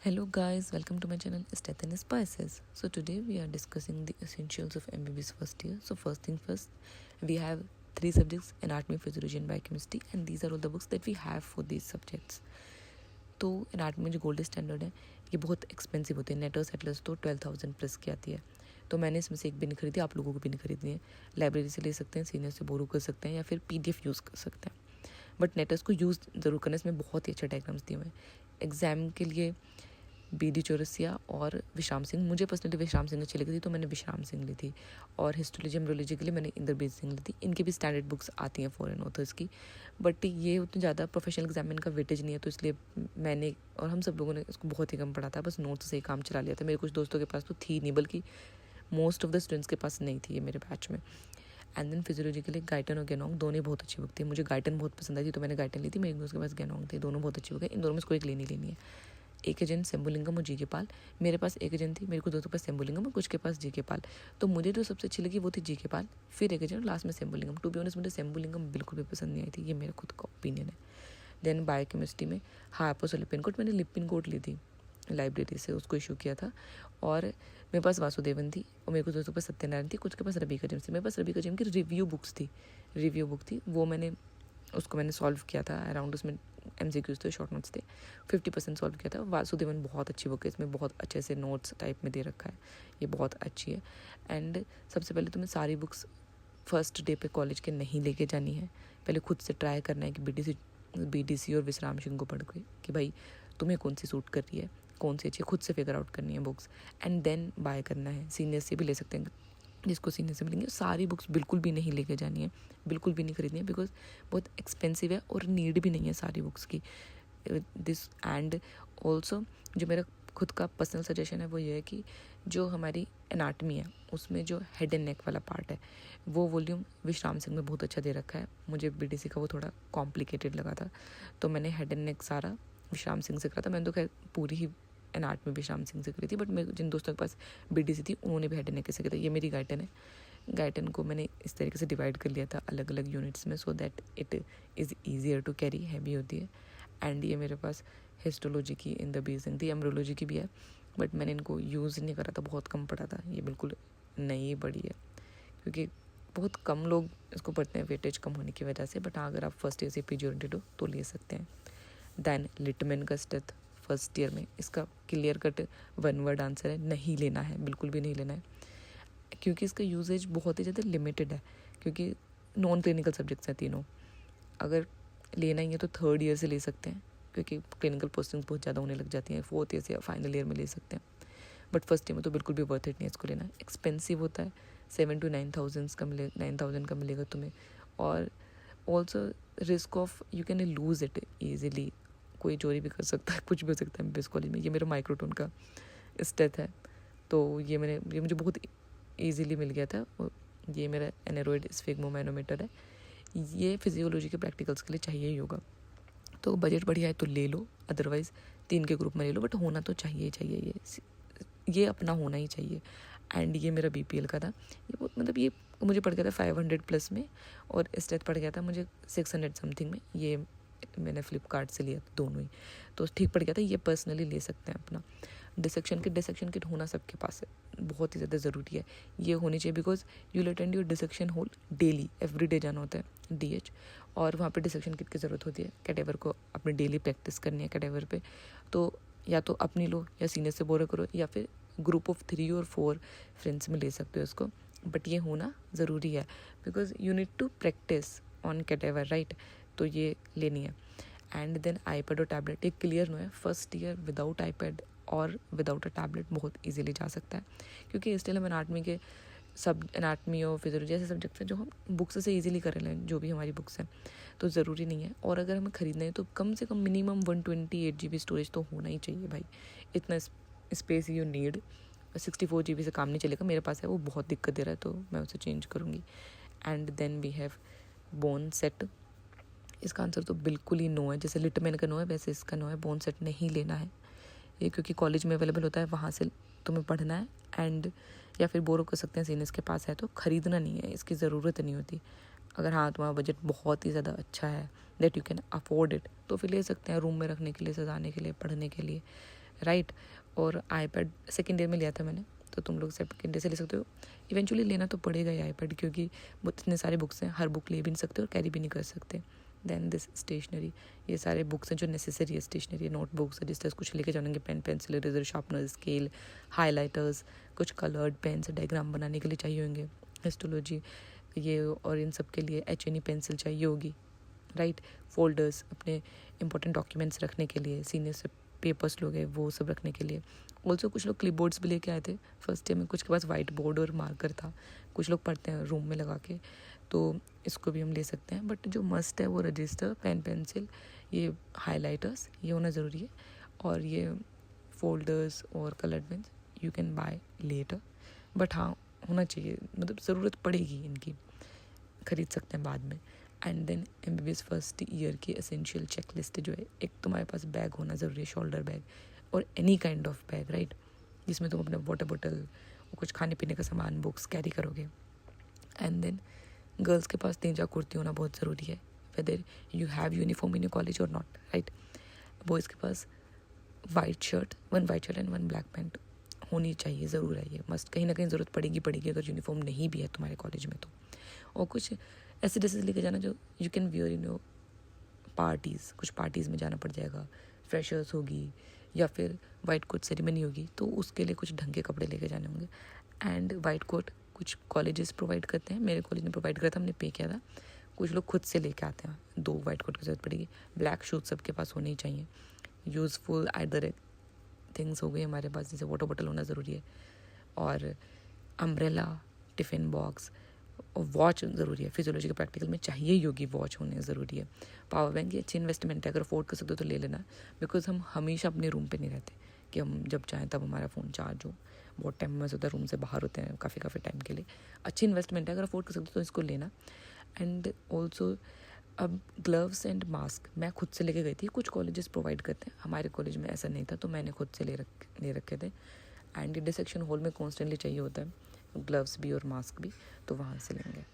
Hello guys, welcome to my channel Aesthetic and Spices. So today we are discussing the essentials of MBBS first year. So first thing first, we have 3 subjects: anatomy, physiology and biochemistry, and these are all the books that we have for these subjects. तो anatomy में जो gold standard है ये बहुत expensive होते हैं, Netter's Atlas तो 12,000 plus की आती है। तो मैंने इसमें से एक भी नहीं खरीदी, आप लोगों को भी नहीं खरीदनी है। लाइब्रेरी से ले सकते हैं, सीनियर से बोरो कर सकते हैं या फिर PDF यूज़ कर सकते हैं, बट नेटर्स को यूज़ ज़रूर करना। इसमें बहुत ही अच्छा डायग्राम्स दिए हुए हैं। एग्ज़ाम के लिए BD चौरसिया और विश्राम सिंह, मुझे पर्सनली विश्राम सिंह अच्छी लगी थी तो मैंने विश्राम सिंह ली थी, और हिस्टोलॉजी एम्ब्रोलॉजी के लिए मैंने इंद्रबीर सिंह ली थी। इनकी भी स्टैंडर्ड बुक्स आती हैं फॉरेन ऑथर्स की, बट ये उतनी ज़्यादा प्रोफेशनल एग्जाम में इनका वेटेज नहीं है, तो इसलिए मैंने और हम सब लोगों ने इसको बहुत ही कम पढ़ा था, बस नोट्स से ही काम चला लिया था। मेरे कुछ दोस्तों के पास तो थी नहीं, बल्कि मोस्ट ऑफ द स्टूडेंट्स के पास नहीं थी ये मेरे बैच में। एंड देन फिजियोलॉजी के लिए गाइटन और गेनोंग दोनों ही बहुत अच्छी बुक थी। मुझे गाइटन बहुत पसंद आई थी तो मैंने गाइटन ली थी। मेरे दोस्त के पास गेनोंग थी, दोनों बहुत अच्छी बुक है। इन दोनों में से कोई एक लेनी है। एक एजेंट शंभुलिंगम और GK पाल, मेरे पास एक एजेंट थी, मेरे को दोस्तों के पास शंभुलिंगम और कुछ के पास GK पाल। तो मुझे जो सबसे अच्छी लगी वो थी GK पाल, फिर एक एजेंट, लास्ट में शंभुलिंगम। टू बी ऑनेस्ट मुझे शंभुलिंगम बिल्कुल भी पसंद नहीं आई थी, ये मेरा खुद का ओपिनियन है। देन बायोकेमिस्ट्री में हार्पोस और लिपिन कोट, मैंने लिपिन कोट ली थी लाइब्रेरी से, उसको इशू किया था। और मेरे पास वासुदेवन थी और मेरे को दोस्तों के पास सत्यनारायण थी, कुछ के पास रबी कजम थी। मेरे पास रबी कजम की रिव्यू बुक थी, वो उसको मैंने सॉल्व किया था अराउंड, उसमें MCQs थे, शॉर्ट नोट्स थे, 50% सॉल्व किया था। वासुदेवन बहुत अच्छी बुक है, इसमें बहुत अच्छे से नोट्स टाइप में दे रखा है, ये बहुत अच्छी है। एंड सबसे पहले तुम्हें सारी बुक्स फर्स्ट डे पे कॉलेज के नहीं लेके जानी है, पहले खुद से ट्राई करना है कि BDC और विश्राम सिंह को पढ़ के कि भाई तुम्हें कौन सी सूट कर रही है, कौन सी अच्छी, खुद से फिगर आउट करनी है बुक्स, एंड देन बाय करना है। सीनियर से भी ले सकते हैं, जिसको सीनियर से मिलेंगे। सारी बुक्स बिल्कुल भी नहीं लेके जानी है, बिल्कुल भी नहीं खरीदनी है, बिकॉज बहुत एक्सपेंसिव है और नीड भी नहीं है सारी बुक्स की दिस। एंड ऑल्सो जो मेरा खुद का पर्सनल सजेशन है वो ये है कि जो हमारी एनाटमी है उसमें जो हेड एंड नेक वाला पार्ट है वो वॉल्यूम विश्राम सिंह में बहुत अच्छा दे रखा है। मुझे BDC का वो थोड़ा कॉम्प्लिकेटेड लगा था, तो मैंने हेड एंड नेक सारा विश्राम सिंह से करा था। मैंने तो खैर पूरी ही एनाटमी विश्राम सिंह से करी थी, बट मेरे जिन दोस्तों के पास BDC थी उन्होंने भी हेड एंड नेक से किया था। ये मेरी गाइडन है, गाइडन को मैंने इस तरीके से डिवाइड कर लिया था अलग अलग यूनिट्स में, so that it is easier to carry, heavy होती है। एंड ये मेरे पास हिस्टोलॉजी की इन द बेसिंग थी, एम्ब्रोलॉजी की भी है, बट मैंने इनको यूज़ नहीं करा था, बहुत कम पढ़ा था। ये बिल्कुल नई बड़ी है क्योंकि बहुत कम लोग इसको पढ़ते हैं वेटेज कम होने की वजह से, बट हाँ अगर आप फर्स्ट ईयर से PG ओरिएंटेड हो तो ले सकते हैं। दैन लिटमैन का स्टेथ फर्स्ट ईयर में, इसका क्लियर कट 1 वर्ड आंसर है, नहीं लेना है, बिल्कुल भी नहीं लेना है, क्योंकि इसका यूजेज बहुत ही ज़्यादा लिमिटेड है, क्योंकि नॉन क्लिनिकल सब्जेक्ट्स हैं तीनों। अगर लेना ही है तो थर्ड ईयर से ले सकते हैं, क्योंकि क्लिनिकल पोस्टिंग्स बहुत ज़्यादा होने लग जाती हैं, फोर्थ ईयर से या फाइनल ईयर में ले सकते हैं, बट फर्स्ट ईयर में तो बिल्कुल भी वर्थ इट नहीं है इसको लेना। एक्सपेंसिव होता है, 7 to 9,000 का मिलेगा तुम्हें, और also risk of you can loose it easily, कोई चोरी भी कर सकता है, कुछ भी हो सकता है MBBS कॉलेज में। ये मेरा माइक्रोटोन का स्टेथ है, तो ये मुझे बहुत ईजिली मिल गया था। ये मेरा एनेरॉइड स्फिग्मोमैनोमीटर है, ये फिजियोलॉजी के प्रैक्टिकल्स के लिए चाहिए ही होगा। तो बजट बढ़िया है तो ले लो, अदरवाइज़ 3 के ग्रुप में ले लो, बट होना तो चाहिए ये अपना होना ही चाहिए। एंड ये मेरा BPL का था, ये बहुत मतलब ये मुझे पड़ गया था 500 प्लस में, और स्टेथ पड़ गया था मुझे 600 समथिंग में। ये मैंने फ्लिपकार्ट से लिया दोनों ही, तो ठीक पड़ गया था। ये पर्सनली ले सकते हैं अपना। डिसेक्शन किट होना सबके पास है, बहुत ही ज़्यादा ज़रूरी है, ये होनी चाहिए, because you will attend your dissection hall daily, every day जाना होता है DH, और वहाँ पे डिसेक्शन किट की ज़रूरत होती है। कैडेवर को अपनी डेली प्रैक्टिस करनी है कैडेवर पे, तो या तो अपनी लो या सीनियर से बोरो करो, या फिर ग्रुप ऑफ 3 और 4 फ्रेंड्स में ले सकते हो इसको, बट ये होना ज़रूरी है, because you need to practice on cadaver, right. तो ये लेनी है। एंड देन iPad और टैबलेट, ये क्लियर नो है, फर्स्ट ईयर विदाउट iPad और विदाउट अ टैबलेट बहुत इजीली जा सकता है, क्योंकि स्टिल हम एनाटमी और फिजियोलॉजी ऐसे सब्जेक्ट्स हैं जो हम बुक्स से इजीली कर लें, जो भी हमारी बुक्स हैं, तो ज़रूरी नहीं है। और अगर हमें ख़रीदना है तो कम से कम मिनिमम 128 GB स्टोरेज तो होना ही चाहिए भाई, इतना स्पेस यू नीड। 64 GB से काम नहीं चलेगा, मेरे पास है वो बहुत दिक्कत दे रहा है, तो मैं उसे चेंज करूँगी। And then we have bone set, इसका आंसर तो बिल्कुल ही नो है, जैसे लिटमैन का नो है वैसे इसका नो है, बोन सेट नहीं लेना है ये, क्योंकि कॉलेज में अवेलेबल होता है, वहाँ से तुम्हें पढ़ना है, एंड या फिर बोरो कर सकते हैं, सीनियर्स के पास है तो ख़रीदना नहीं है, इसकी ज़रूरत नहीं होती। अगर हाँ तुम्हारा बजट बहुत ही ज़्यादा अच्छा है, that you can afford it, तो फिर ले सकते हैं रूम में रखने के लिए, सजाने के लिए, पढ़ने के लिए, राइट। और iPad सेकेंड ईयर में लिया था मैंने, तो तुम लोग सेकेंड ईयर से ले सकते हो। इवेंचुअली लेना तो पड़ेगा ही iPad, क्योंकि इतने सारे बुक्स हैं, हर बुक ले भी नहीं सकते और कैरी भी नहीं कर सकते। देन दिस स्टेशनरी, ये सारे बुक्स हैं जो नेसेसरी है, स्टेशनरी नोटबुक्स रजिस्टर्स कुछ लेके जाएंगे, pen pencil eraser sharpener scale highlighters, कुछ कलर्ड पेन्स डायग्राम बनाने के लिए चाहिए होंगे, हिस्टोलॉजी ये, और इन सब के लिए HNE पेंसिल चाहिए होगी, राइट। फोल्डर्स अपने इंपॉर्टेंट डॉक्यूमेंट्स रखने के लिए, सीनियर से पेपर्स लोग हैं वो सब रखने के लिए। ऑल्सो कुछ लोग क्लिपबोर्ड्स भी लेके आए थे फर्स्ट ईयर में, कुछ के पास वाइट बोर्ड और मार्कर था, कुछ लोग पढ़ते हैं रूम में लगा के, तो इसको भी हम ले सकते हैं। बट जो मस्ट है वो रजिस्टर, पेन पेंसिल, ये हाइलाइटर्स ये होना ज़रूरी है, और ये फोल्डर्स और coloured pens you can buy later, but हाँ होना चाहिए, मतलब ज़रूरत पड़ेगी इनकी, खरीद सकते हैं बाद में। And then MBBS first year की एसेंशियल चेकलिस्ट जो है, एक तुम्हारे पास बैग होना ज़रूरी है, शोल्डर बैग और any kind of bag, right, जिसमें तुम अपने वाटर बोतल और कुछ खाने पीने का सामान, बुक्स कैरी करोगे। एंड देन गर्ल्स के पास तीन कुर्ती होना बहुत ज़रूरी है, whether you have uniform in your college और नॉट, राइट। बॉयज़ के पास white shirt and one black pant होनी चाहिए, ज़रूर है ये, मस्ट, कहीं ना कहीं ज़रूरत पड़ेगी अगर यूनिफॉर्म नहीं भी है तुम्हारे कॉलेज में तो। और कुछ ऐसे ड्रेसेस लेके जाना जो you can wear in your parties, कुछ पार्टीज़ में जाना पड़ जाएगा, फ्रेशर्स होगी या फिर वाइट कोट सेरेमनी होगी, तो उसके लिए कुछ ढंग के कपड़े लेके जाने होंगे। एंड वाइट कोट कुछ कॉलेजेस प्रोवाइड करते हैं, मेरे कॉलेज ने प्रोवाइड किया था, हमने पे किया था। कुछ लोग खुद से लेके आते हैं, 2 वाइट कोट की ज़रूरत पड़ेगी। ब्लैक शूज़ सबके पास होने ही चाहिए। यूज़फुल आइदर थिंग्स हो गई हमारे पास, जैसे वाटर बॉटल होना ज़रूरी है, और अम्ब्रेला, टिफ़िन बॉक्स, और वॉच ज़रूरी है, फिजियोलॉजी के प्रैक्टिकल में चाहिए ही होगी, वॉच होने ज़रूरी है। पावर बैंक ये अच्छी इन्वेस्टमेंट है, अगर अफोर्ड कर सकते हो तो ले लेना, बिकॉज हम हमेशा अपने रूम पे नहीं रहते कि हम जब चाहें तब हमारा फ़ोन चार्ज हो, बहुत टाइम में होता है रूम से बाहर होते हैं काफ़ी टाइम के लिए। अच्छी इन्वेस्टमेंट है, अगर अफोर्ड कर सकते हो तो इसको लेना। एंड ऑल्सो अब ग्लव्स एंड मास्क मैं खुद से लेके गई थी, कुछ कॉलेजेस प्रोवाइड करते हैं, हमारे कॉलेज में ऐसा नहीं था, तो मैंने खुद से ले रखे थे। एंड डिसेक्शन हॉल में कॉन्स्टेंटली चाहिए होता है ग्लव्स भी और मास्क भी, तो वहाँ से लेंगे।